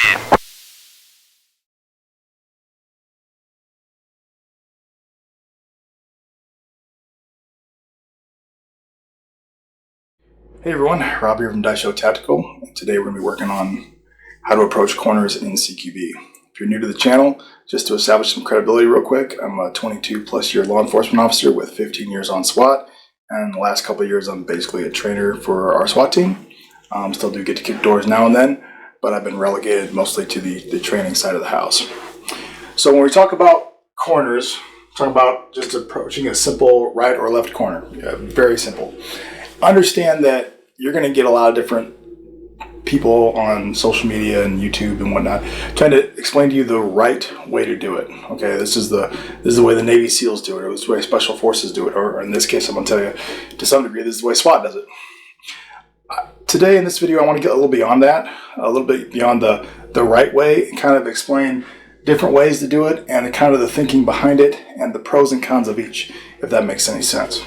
Hey everyone, Rob here from Daisho Tactical, and today we're going to be working on how to approach corners in CQB. If you're new to the channel, just to establish some credibility real quick, I'm a 22 plus year law enforcement officer with 15 years on SWAT, and the last couple of years I'm basically a trainer for our SWAT team. Still do get to kick doors now and then, but I've been relegated mostly to the training side of the house. So when we talk about corners, we're talking about just approaching a simple right or left corner. Yeah, very simple. Understand that you're going to get a lot of different people on social media and YouTube and whatnot trying to explain to you the right way to do it. Okay, this is the way the Navy SEALs do it, or this is the way Special Forces do it, or in this case, I'm going to tell you to some degree, this is the way SWAT does it. Today in this video, I want to get a little beyond that, a little bit beyond the right way, and kind of explain different ways to do it and kind of the thinking behind it and the pros and cons of each, if that makes any sense.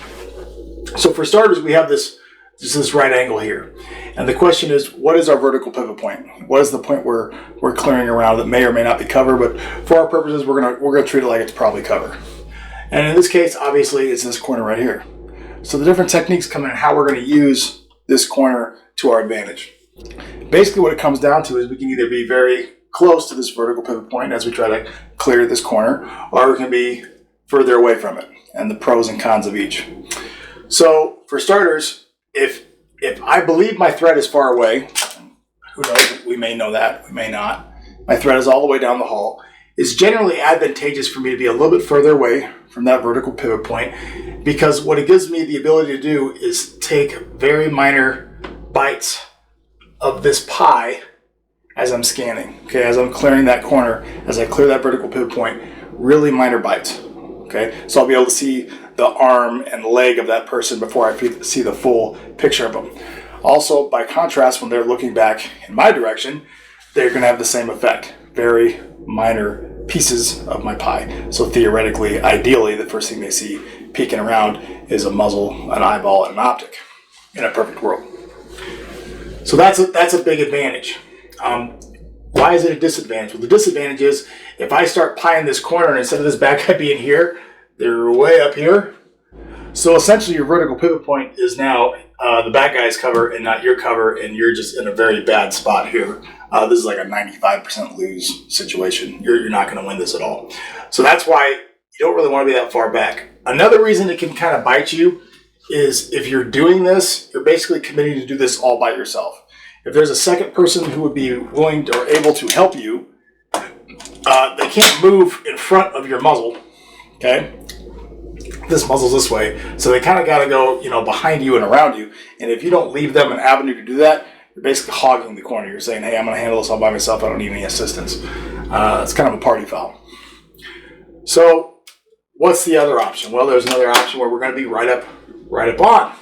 So for starters, we have this right angle here. And the question is, what is our vertical pivot point? What is the point where we're clearing around that may or may not be cover, but for our purposes, we're gonna treat it like it's probably cover. And in this case, obviously, it's this corner right here. So the different techniques come in how we're gonna use this corner to our advantage. Basically, what it comes down to is we can either be very close to this vertical pivot point as we try to clear this corner, or we can be further away from it, and the pros and cons of each. So for starters, if I believe my threat is far away, who knows, we may know that, we may not, my threat is all the way down the hall, it's generally advantageous for me to be a little bit further away from that vertical pivot point, because what it gives me the ability to do is take very minor bites of this pie as I'm scanning, okay, as I'm clearing that corner, as I clear that vertical pivot point, really minor bites, okay, so I'll be able to see the arm and leg of that person before I see the full picture of them. Also, by contrast, when they're looking back in my direction, they're going to have the same effect. Very minor pieces of my pie. So theoretically, ideally, the first thing they see peeking around is a muzzle, an eyeball, and an optic in a perfect world. So that's a big advantage. Why is it a disadvantage? Well, the disadvantage is if I start pieing this corner and instead of this bad guy being here, they're way up here. So essentially your vertical pivot point is now the bad guy's cover and not your cover, and you're just in a very bad spot here. This is like a 95% lose situation. You're not going to win this at all. So that's why you don't really want to be that far back. Another reason it can kind of bite you is if you're doing this, you're basically committing to do this all by yourself. If there's a second person who would be willing or able to help you, they can't move in front of your muzzle, okay? This muzzle's this way, so they kind of got to go, behind you and around you. And if you don't leave them an avenue to do that, you're basically hogging the corner. You're saying, hey, I'm going to handle this all by myself. I don't need any assistance. It's kind of a party foul. So what's the other option? Well, there's another option where we're going to be right up on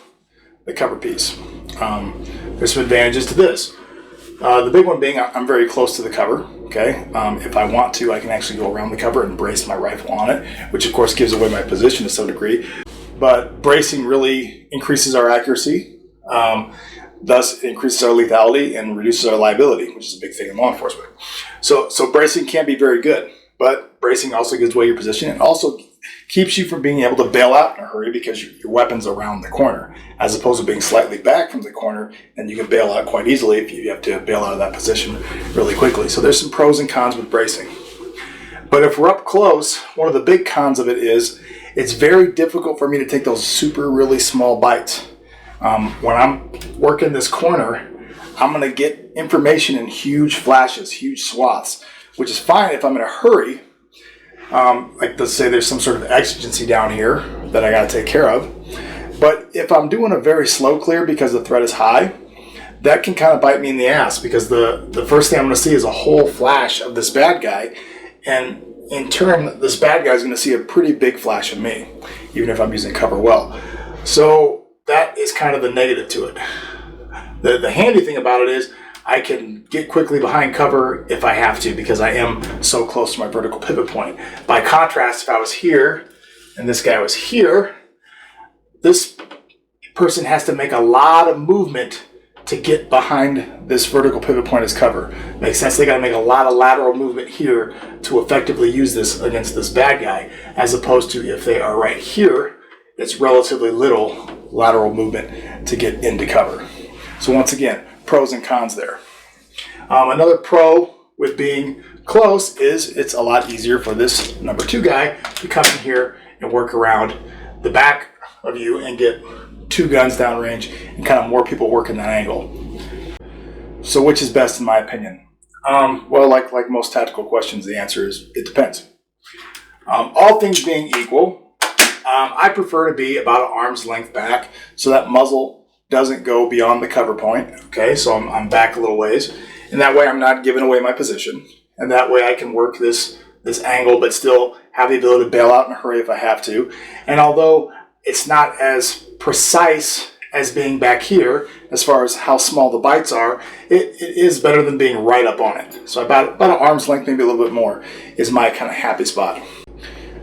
the cover piece. There's some advantages to this. The big one being I'm very close to the cover. Okay, if I want to, I can actually go around the cover and brace my rifle on it, which of course gives away my position to some degree. But bracing really increases our accuracy, thus increases our lethality and reduces our liability, which is a big thing in law enforcement. So bracing can be very good, but bracing also gives away your position and also keeps you from being able to bail out in a hurry because your weapon's around the corner, as opposed to being slightly back from the corner, and you can bail out quite easily if you have to bail out of that position really quickly. So there's some pros and cons with bracing. But if we're up close, one of the big cons of it is it's very difficult for me to take those really small bites. When I'm working this corner, I'm going to get information in huge flashes, huge swaths, which is fine if I'm in a hurry. Like let's say there's some sort of exigency down here that I got to take care of. But if I'm doing a very slow clear because the threat is high, that can kind of bite me in the ass, because the first thing I'm going to see is a whole flash of this bad guy, and in turn this bad guy is going to see a pretty big flash of me, even if I'm using cover well. So that is kind of the negative to it. The handy thing about it is I can get quickly behind cover if I have to, because I am so close to my vertical pivot point. By contrast, if I was here and this guy was here, this person has to make a lot of movement to to get behind this vertical pivot point as cover. Makes sense. They got to make a lot of lateral movement here to effectively use this against this bad guy, as opposed to if they are right here, it's relatively little lateral movement to get into cover. So once again, pros and cons there. Another pro with being close is it's a lot easier for this number 2 guy to come in here and work around the back of you and get 2 guns downrange and kind of more people working that angle. So which is best in my opinion? Well, like most tactical questions, the answer is it depends. All things being equal, I prefer to be about an arm's length back so that muzzle doesn't go beyond the cover point. Okay, so I'm back a little ways, and that way I'm not giving away my position, and that way I can work this angle but still have the ability to bail out in a hurry if I have to. And although it's not as precise as being back here as far as how small the bites are, it is better than being right up on it. So about an arm's length, maybe a little bit more, is my kind of happy spot.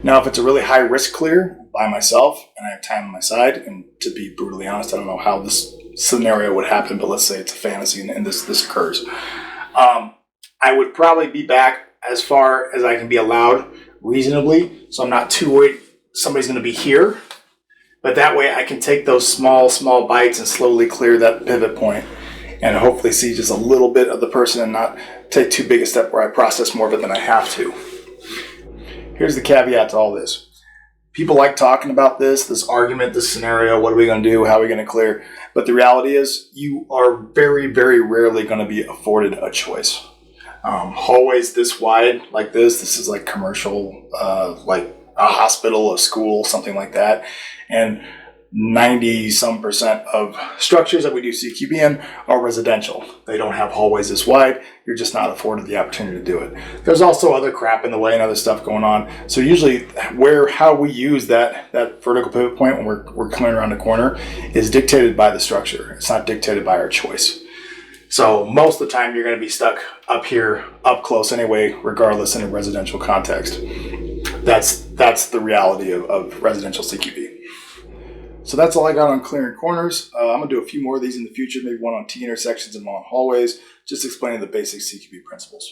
Now, if it's a really high risk clear by myself and I have time on my side, and to be brutally honest, I don't know how this scenario would happen, but let's say it's a fantasy and this occurs. I would probably be back as far as I can be allowed reasonably, so I'm not too worried somebody's going to be here. But that way I can take those small bites and slowly clear that pivot point and hopefully see just a little bit of the person and not take too big a step where I process more of it than I have to. Here's the caveat to all this. People like talking about this argument, this scenario, what are we going to do, how are we going to clear? But the reality is you are very, very rarely going to be afforded a choice. Hallways this wide like this is like commercial, like a hospital, a school, something like that. And 90-some% of structures that we do CQB in are residential. They don't have hallways this wide. You're just not afforded the opportunity to do it. There's also other crap in the way and other stuff going on. So usually how we use that vertical pivot point when we're coming around the corner is dictated by the structure. It's not dictated by our choice. So most of the time you're going to be stuck up here, up close anyway, regardless in a residential context. That's the reality of residential CQB. So that's all I got on clearing corners. I'm going to do a few more of these in the future, maybe one on T-intersections and one on hallways, just explaining the basic CQB principles.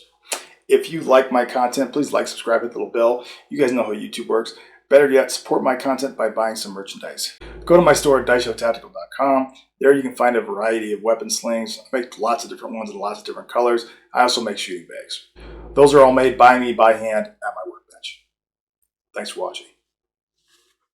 If you like my content, please like, subscribe, hit the little bell. You guys know how YouTube works. Better yet, support my content by buying some merchandise. Go to my store at daishotactical.com. There you can find a variety of weapon slings. I make lots of different ones in lots of different colors. I also make shooting bags. Those are all made by me by hand at my workbench. Thanks for watching.